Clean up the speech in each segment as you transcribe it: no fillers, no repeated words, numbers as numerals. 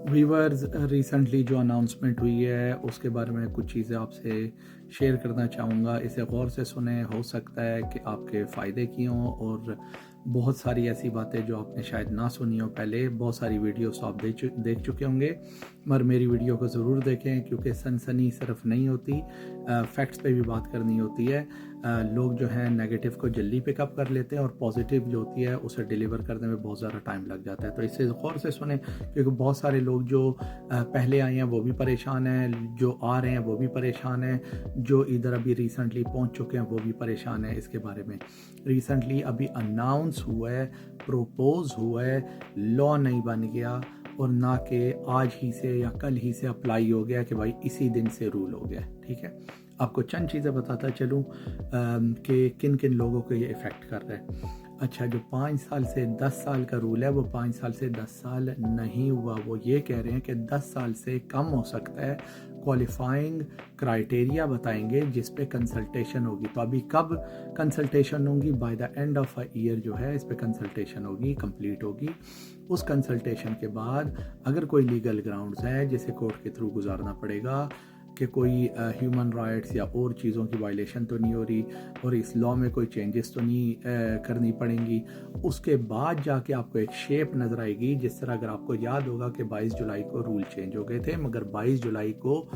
Viewers recently जो announcement हुई है उसके बारे में कुछ चीज़ें आपसे शेयर करना चाहूँगा। इसे गौर से सुने, हो सकता है कि आपके फ़ायदे की हों और बहुत सारी ऐसी बातें जो आपने शायद ना सुनी हो पहले। बहुत सारी वीडियोस तो आप देख चुके होंगे, मगर मेरी वीडियो को ज़रूर देखें क्योंकि सनसनी सिर्फ नहीं होती, फैक्ट्स पे भी बात करनी होती है। लोग जो हैं नेगेटिव को जल्दी पिकअप कर लेते हैं और पॉजिटिव जो होती है उसे डिलीवर करने में बहुत ज़्यादा टाइम लग जाता है। तो इसे गौर से सुने क्योंकि बहुत सारे लोग जो पहले आए हैं वो भी परेशान हैं, जो आ रहे हैं वो भी परेशान हैं, जो इधर अभी रिसेंटली पहुंच चुके हैं वो भी परेशान हैं। इसके बारे में रिसेंटली अभी अनाउंस हुआ है, प्रोपोज हुआ है, लॉ नहीं बन गया और ना कि आज ही से या कल ही से अप्लाई हो गया कि भाई इसी दिन से रूल हो गया। ठीक है, आपको चंद चीज़ें बताता चलूँ कि किन किन लोगों को ये इफ़ेक्ट कर रहा है। अच्छा, जो 5 साल से 10 साल का रूल है वो 5 साल से 10 साल नहीं हुआ। वो ये कह रहे हैं कि 10 साल से कम हो सकता है। क्वालिफाइंग क्राइटेरिया बताएंगे जिस पे कंसल्टेशन होगी। तो अभी कब कंसल्टेशन होगी? By the end of a year जो है इस पे कंसल्टेशन होगी, कंप्लीट होगी। उस कंसल्टेशन के बाद अगर कोई लीगल ग्राउंड्स है जिसे कोर्ट के थ्रू गुजारना पड़ेगा कि कोई ह्यूमन राइट्स या और चीज़ों की वायलेशन तो नहीं हो रही और इस लॉ में कोई चेंजेस तो नहीं करनी पड़ेंगी, उसके बाद जाके आपको एक शेप नज़र आएगी। जिस तरह अगर आपको याद होगा कि 22 जुलाई को रूल चेंज हो गए थे, मगर 22 जुलाई को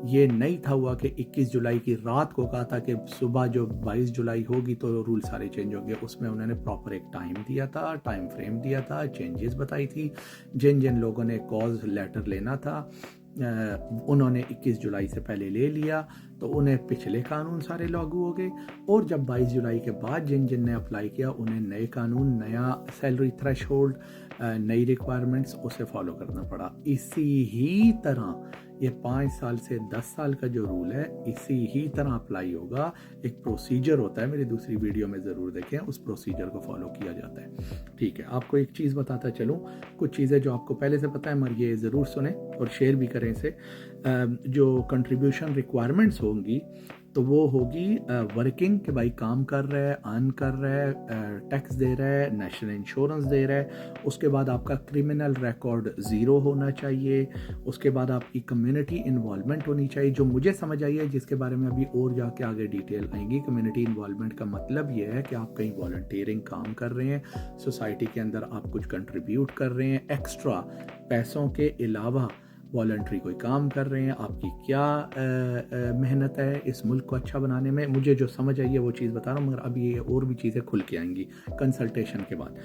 ये नहीं था हुआ कि 21 जुलाई की रात को कहा था कि सुबह जो 22 जुलाई होगी तो रूल सारे चेंज होंगे। उसमें उन्होंने प्रॉपर एक टाइम दिया था, टाइम फ्रेम दिया था, चेंजेस बताई थी। जिन जिन लोगों ने कॉज लेटर लेना था उन्होंने 21 जुलाई से पहले ले लिया, तो उन्हें पिछले कानून सारे लागू हो गए। और जब 22 जुलाई के बाद जिन जिन ने अप्लाई किया उन्हें नए कानून, नया सैलरी थ्रेशोल्ड, नई रिक्वायरमेंट्स उसे फॉलो करना पड़ा। इसी ही तरह ये 5 साल से 10 साल का जो रूल है इसी ही तरह अप्लाई होगा। एक प्रोसीजर होता है, मेरी दूसरी वीडियो में ज़रूर देखें, उस प्रोसीजर को फॉलो किया जाता है। ठीक है, आपको एक चीज़ बताता चलूँ, कुछ चीज़ें जो आपको पहले से पता है मगर ये ज़रूर सुने और शेयर भी करें इसे। जो कंट्रीब्यूशन रिक्वायरमेंट्स होंगी तो वो होगी वर्किंग, कि भाई काम कर रहा है, अर्न कर रहा है, टैक्स दे रहा है, नेशनल इंश्योरेंस दे रहा है। उसके बाद आपका क्रिमिनल रिकॉर्ड ज़ीरो होना चाहिए। उसके बाद आपकी कम्युनिटी इन्वॉल्वमेंट होनी चाहिए, जो मुझे समझ आई है, जिसके बारे में अभी और जाके आगे डिटेल आएंगी। कम्युनिटी इन्वॉल्वमेंट का मतलब ये है कि आप कहीं वॉलंटियरिंग काम कर रहे हैं, सोसाइटी के अंदर आप कुछ कंट्रीब्यूट कर रहे हैं, एक्स्ट्रा पैसों के अलावा वॉलंटरी कोई काम कर रहे हैं। आपकी क्या मेहनत है इस मुल्क को अच्छा बनाने में, मुझे जो समझ आई है वो चीज़ बता रहा हूँ, मगर अब ये और भी चीज़ें खुल के आएंगी कंसल्टेशन के बाद।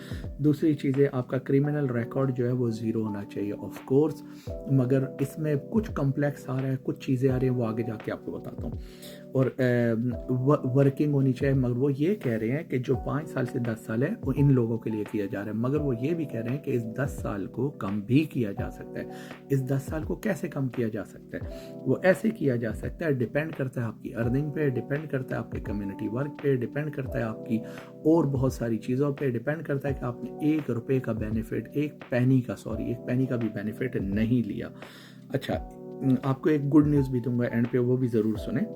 दूसरी चीज़ें, आपका क्रिमिनल रिकॉर्ड जो है वो ज़ीरो होना चाहिए ऑफ कोर्स, मगर इसमें कुछ कम्प्लेक्स आ रहा है, कुछ चीज़ें आ रही हैं, वो आगे जाके आपको बताता हूँ। और वर्किंग होनी चाहिए, मगर वो ये कह रहे हैं कि जो 5 साल से 10 साल है वो इन लोगों के लिए किया जा रहा है, मगर वो ये भी कह रहे हैं कि इस 10 साल को कम भी किया जा सकता है। इस 10 साल को कैसे कम किया जा सकता है? वो ऐसे किया जा सकता है, डिपेंड करता है आपकी अर्निंग पे, डिपेंड करता है आपके कम्युनिटी वर्क पे, डिपेंड करता है आपकी और बहुत सारी चीज़ों पे, डिपेंड करता है कि आपने ₹1 का बेनिफिट, एक पैनी का भी बेनिफिट नहीं लिया। अच्छा, आपको एक गुड न्यूज़ भी दूंगा एंड पे, वो भी ज़रूर सुने।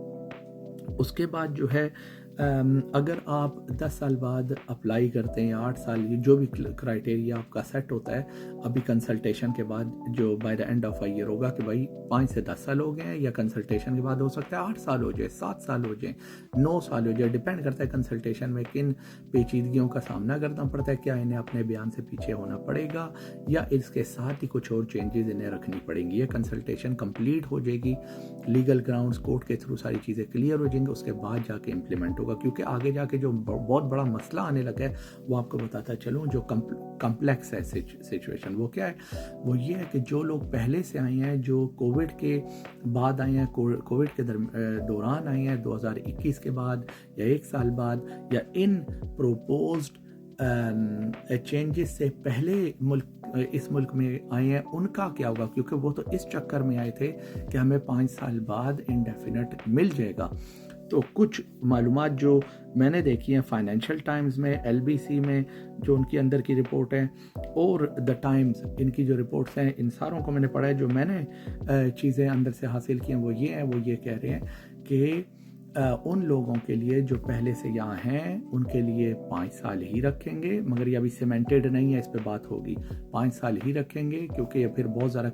उसके बाद जो है अगर आप 10 साल बाद अप्लाई करते हैं, 8 साल, जो भी क्राइटेरिया आपका सेट होता है, अभी कंसल्टेशन के बाद जो by the end of a year होगा कि भाई 5 से 10 साल हो गए हैं, या कंसल्टेशन के बाद हो सकता है 8 साल हो जाए, 7 साल हो जाए, 9 साल हो जाए, डिपेंड करता है कंसल्टेशन में किन पेचीदगियों का सामना करना पड़ता है। क्या इन्हें अपने बयान से पीछे होना पड़ेगा या इसके साथ ही कुछ और चेंजेस इन्हें रखनी पड़ेंगी। ये कंसल्टेशन कंप्लीट हो जाएगी, लीगल ग्राउंड्स कोर्ट के थ्रू सारी चीज़ें क्लियर हो जाएंगी, उसके बाद जाके इम्प्लीमेंट होगा। क्योंकि आगे जाके जो बहुत बड़ा मसला आने लगा है वो आपको बताता चलूँ, जो कम्प्लेक्स है सिचुएशन, वो क्या है? वो ये है कि जो लोग पहले से आए हैं, जो कोविड के बाद आए हैं, कोविड के दौरान आए हैं, 2021 के बाद या 1 साल बाद, या इन प्रोपोज्ड चेंजेस से पहले इस मुल्क में आए हैं, उनका क्या होगा? क्योंकि वो तो इस चक्कर में आए थे कि हमें 5 साल बाद इंडेफिनेट मिल जाएगा। तो कुछ मालूमात जो मैंने देखी हैं फाइनेंशियल टाइम्स में, LBC में जो उनकी अंदर की रिपोर्ट है, और द टाइम्स, इनकी जो रिपोर्ट्स हैं, इन सारों को मैंने पढ़ा है। जो मैंने चीज़ें अंदर से हासिल की हैं वो ये हैं, वो ये कह रहे हैं कि उन लोगों के लिए जो पहले से यहाँ हैं उनके लिए 5 साल ही रखेंगे, मगर ये अभी सीमेंटेड नहीं है, इस पे बात होगी। 5 साल ही रखेंगे क्योंकि ये फिर बहुत ज़्यादा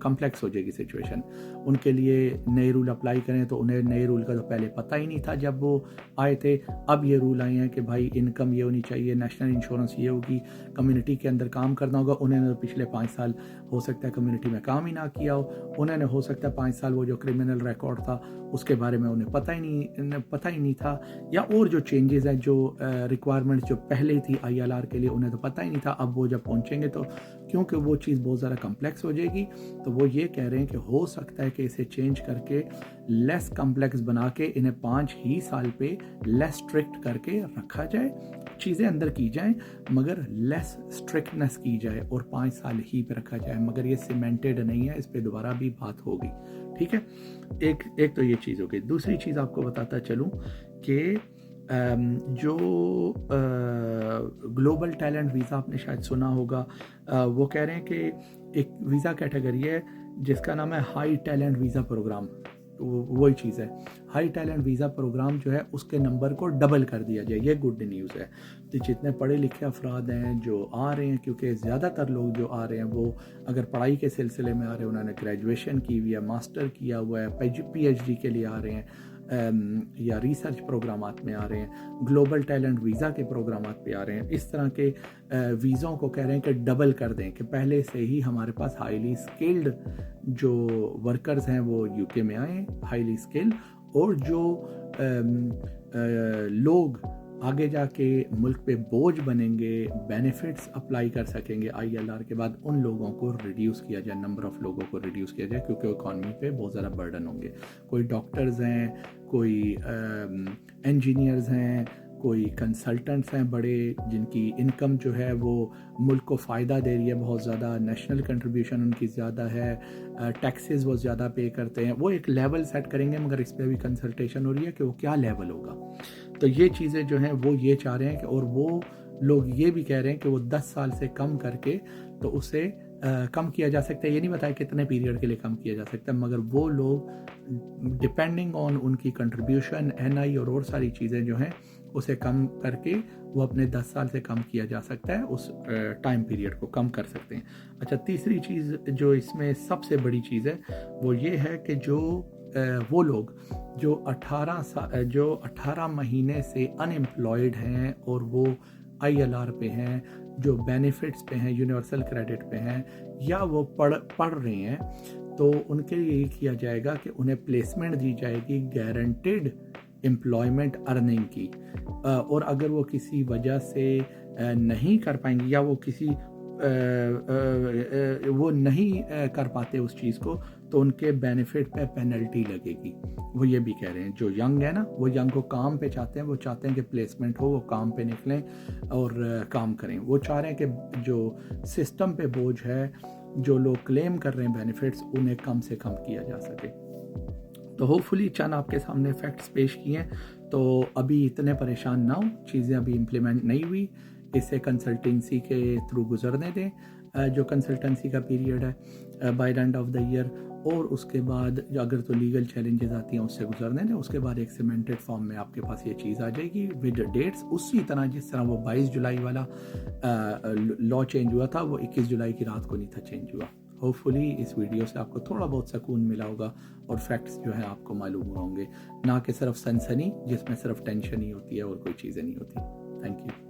कम्प्लेक्स हो जाएगी सिचुएशन। उनके लिए नए रूल अप्लाई करें तो उन्हें नए रूल का तो पहले पता ही नहीं था जब वो आए थे। अब ये रूल आए हैं कि भाई इनकम ये होनी चाहिए, नेशनल इंश्योरेंस ये होगी, कम्युनिटी के अंदर काम करना होगा। उन्होंने पिछले 5 साल हो सकता है कम्युनिटी में काम ही ना किया हो, उन्होंने हो सकता है 5 साल वो जो क्रिमिनल रिकॉर्ड था उसके बारे में उन्हें पता ही नहीं था, या और जो चेंजेस हैं, जो रिक्वायरमेंट्स जो पहले थी ILR के लिए उन्हें तो पता ही नहीं था। अब वो जब पहुंचेंगे तो क्योंकि वो चीज़ बहुत ज़्यादा कम्प्लेक्स हो जाएगी, तो वो ये कह रहे हैं कि हो सकता है कि इसे चेंज करके लेस कम्प्लेक्स बना के इन्हें 5 ही साल पे लेस स्ट्रिक्ट करके रखा जाए, चीज़ें अंदर की जाएं मगर लेस स्ट्रिक्टनेस की जाए और 5 साल ही पे रखा जाए, मगर ये सीमेंटेड नहीं है, इस पे दोबारा भी बात होगी। ठीक है, एक तो ये चीज़ हो गई। दूसरी चीज़ आपको बताता चलूँ कि जो ग्लोबल टैलेंट वीज़ा आपने शायद सुना होगा, वो कह रहे हैं कि एक वीज़ा कैटेगरी है जिसका नाम है हाई टैलेंट वीज़ा प्रोग्राम। तो वही चीज़ है, हाई टैलेंट वीज़ा प्रोग्राम जो है उसके नंबर को डबल कर दिया जाए, ये गुड न्यूज़ है। तो जितने पढ़े लिखे अफराद हैं जो आ रहे हैं, क्योंकि ज़्यादातर लोग जो आ रहे हैं वो अगर पढ़ाई के सिलसिले में आ रहे हैं, उन्होंने ग्रेजुएशन की हुई है, मास्टर किया हुआ है, PhD के लिए आ रहे हैं, या रिसर्च प्रोग्रामात में आ रहे हैं, ग्लोबल टैलेंट वीज़ा के प्रोग्रामात पे आ रहे हैं। इस तरह के वीज़ों को कह रहे हैं कि डबल कर दें, कि पहले से ही हमारे पास हाईली स्किल्ड जो वर्कर्स हैं वो UK में आए, हाईली स्किल्ड, और जो लोग आगे जाके मुल्क पे बोझ बनेंगे, बेनिफिट्स अप्लाई कर सकेंगे ILR के बाद, उन लोगों को रिड्यूस किया जाए, नंबर ऑफ़ लोगों को रिड्यूस किया जाए, क्योंकि इकॉनमी पे बहुत ज़्यादा बर्डन होंगे। कोई डॉक्टर्स हैं, कोई इंजीनियर्स हैं, कोई कंसल्टेंट्स हैं बड़े, जिनकी इनकम जो है वो मुल्क को फ़ायदा दे रही है बहुत ज़्यादा, नेशनल कंट्रीब्यूशन उनकी ज़्यादा है, टैक्सेस वो ज़्यादा पे करते हैं, वो एक लेवल सेट करेंगे, मगर इस पर भी कंसल्टेशन हो रही है कि वो क्या लेवल होगा। तो ये चीज़ें जो हैं वो ये चाह रहे हैं कि, और वो लोग ये भी कह रहे हैं कि वो 10 साल से कम करके तो उसे कम किया जा सकता है। ये नहीं बताया कितने पीरियड के लिए कम किया जा सकता है, मगर वो लोग डिपेंडिंग ऑन उनकी कंट्रीब्यूशन, NI और सारी चीज़ें जो हैं उसे कम करके वो अपने 10 साल से कम किया जा सकता है, उस टाइम पीरियड को कम कर सकते हैं। अच्छा, तीसरी चीज़ जो इसमें सबसे बड़ी चीज़ है वो ये है कि जो वो लोग जो 18 महीने से अनएम्प्लॉयड हैं और वो ILR पे हैं, जो बेनिफिट्स पे हैं, यूनिवर्सल क्रेडिट पे हैं, या वो पढ़ रहे हैं, तो उनके लिए ये किया जाएगा कि उन्हें प्लेसमेंट दी जाएगी गारंटेड एम्प्लॉयमेंट अर्निंग की, और अगर वो किसी वजह से नहीं कर पाएंगे, या वो किसी वो नहीं कर पाते उस चीज़ को, तो उनके बेनिफिट पे पेनल्टी लगेगी। वो ये भी कह रहे हैं, जो यंग है ना, वो यंग को काम पे चाहते हैं, वो चाहते हैं कि प्लेसमेंट हो, वो काम पे निकलें और काम करें। वो चाह रहे हैं कि जो सिस्टम पे बोझ है, जो लोग क्लेम कर रहे हैं बेनिफिट्स, उन्हें कम से कम किया जा सके। तो होपफुली चंद आपके सामने फैक्ट्स पेश किए हैं, तो अभी इतने परेशान ना हो, चीज़ें अभी इम्प्लीमेंट नहीं हुई, इसे कंसल्टेंसी के थ्रू गुजरने दें, जो कंसल्टेंसी का पीरियड है by the end of the year, और उसके बाद अगर तो लीगल चैलेंजेस आती हैं उससे गुजरने दें। उसके बाद एक सीमेंटेड फॉर्म में आपके पास ये चीज़ आ जाएगी विद डेट्स, उसी तरह जिस तरह वो 22 जुलाई वाला लॉ चेंज हुआ था, वो 21 जुलाई की रात को नहीं था चेंज हुआ। होपफुली इस वीडियो से आपको थोड़ा बहुत सुकून मिला होगा और फैक्ट्स जो है आपको मालूम होंगे, ना कि सिर्फ सनसनी जिसमें सिर्फ टेंशन ही होती है और कोई चीज़ें नहीं होती। Thank you.